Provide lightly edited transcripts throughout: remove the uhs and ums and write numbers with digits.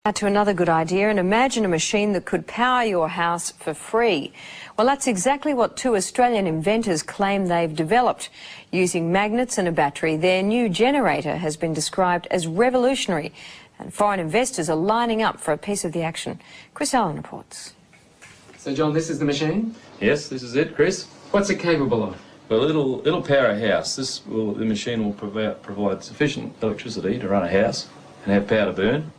Now to another good idea, and imagine a machine that could power your house for free. Well, that's exactly what two Australian inventors claim they've developed. Using magnets and a battery, their new generator has been described as revolutionary, and foreign investors are lining up for a piece of the action. Chris Allen reports. So, John, this is the machine? Yes, this is it, Chris. What's it capable of? Well, it'll power a house. The machine will provide sufficient electricity to run a house and have power to burn.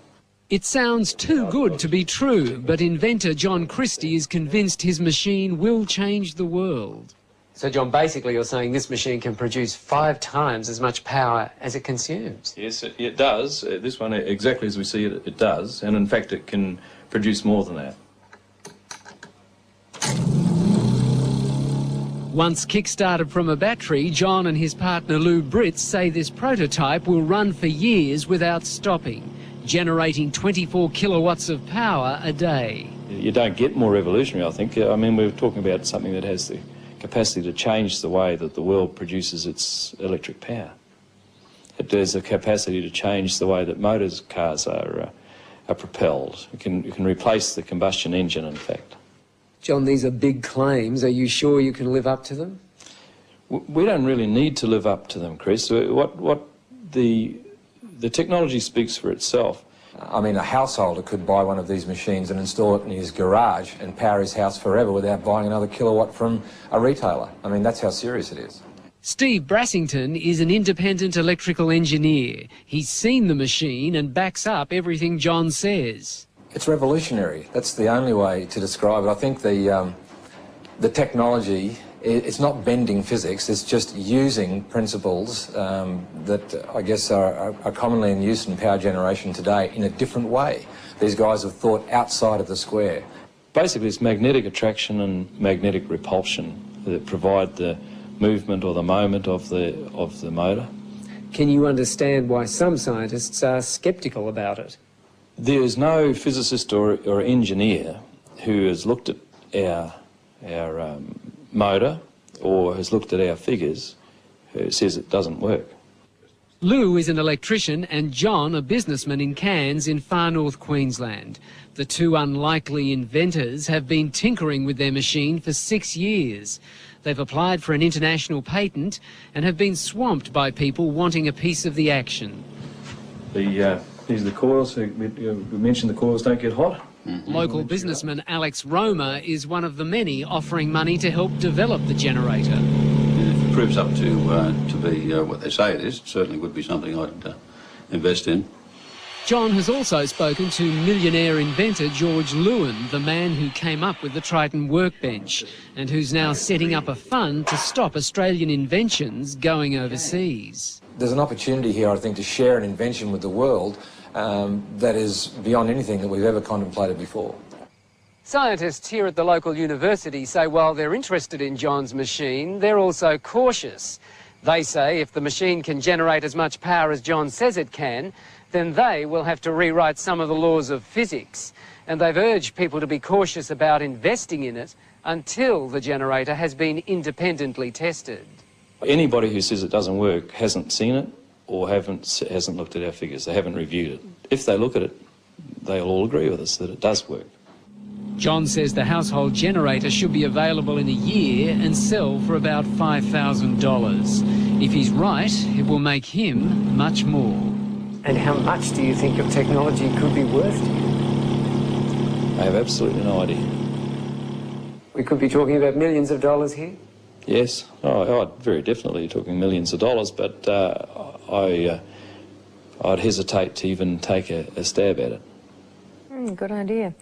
It sounds too good to be true, but inventor John Christie is convinced his machine will change the world. So, John, basically you're saying this machine can produce 5 times as much power as it consumes? Yes, it does. This one, exactly as we see it, it does. And in fact, it can produce more than that. Once kick-started from a battery, John and his partner Lou Britz say this prototype will run for years without stopping, generating 24 kilowatts of power a day. You don't get more revolutionary, I think. I mean, we're talking about something that has the capacity to change the way that the world produces its electric power. It has the capacity to change the way that cars are propelled. It can replace the combustion engine, in fact. John, these are big claims. Are you sure you can live up to them? We don't really need to live up to them, Chris. The technology speaks for itself. I mean, a householder could buy one of these machines and install it in his garage and power his house forever without buying another kilowatt from a retailer. I mean, that's how serious it is. Steve Brassington is an independent electrical engineer. He's seen the machine and backs up everything John says. It's revolutionary. That's the only way to describe it. I think the technology, it's not bending physics, it's just using principles that I guess are commonly in use in power generation today in a different way. These guys have thought outside of the square. Basically, it's magnetic attraction and magnetic repulsion that provide the movement or the moment of the motor. Can you understand why some scientists are sceptical about it? There is no physicist or engineer who has looked at our motor or has looked at our figures who says it doesn't work. Lou is an electrician and John a businessman in Cairns in far north Queensland. The two unlikely inventors have been tinkering with their machine for 6 years. They've applied for an international patent and have been swamped by people wanting a piece of the action. These are the coils. We mentioned the coils don't get hot. Local businessman Alex Roma is one of the many offering money to help develop the generator. If it proves up to be what they say it is, it certainly would be something I'd invest in. John has also spoken to millionaire inventor George Lewin, the man who came up with the Triton workbench and who's now setting up a fund to stop Australian inventions going overseas. There's an opportunity here, I think, to share an invention with the world that is beyond anything that we've ever contemplated before. Scientists here at the local university say while they're interested in John's machine, they're also cautious. They say if the machine can generate as much power as John says it can, then they will have to rewrite some of the laws of physics. And they've urged people to be cautious about investing in it until the generator has been independently tested. Anybody who says it doesn't work hasn't seen it or hasn't looked at our figures. They haven't reviewed it. If they look at it, they'll all agree with us that it does work. John says the household generator should be available in a year and sell for about $5,000. If he's right, it will make him much more. And how much do you think your technology could be worth to you? I have absolutely no idea. We could be talking about millions of dollars here? Yes, very definitely talking millions of dollars, but I'd hesitate to even take a stab at it. Good idea.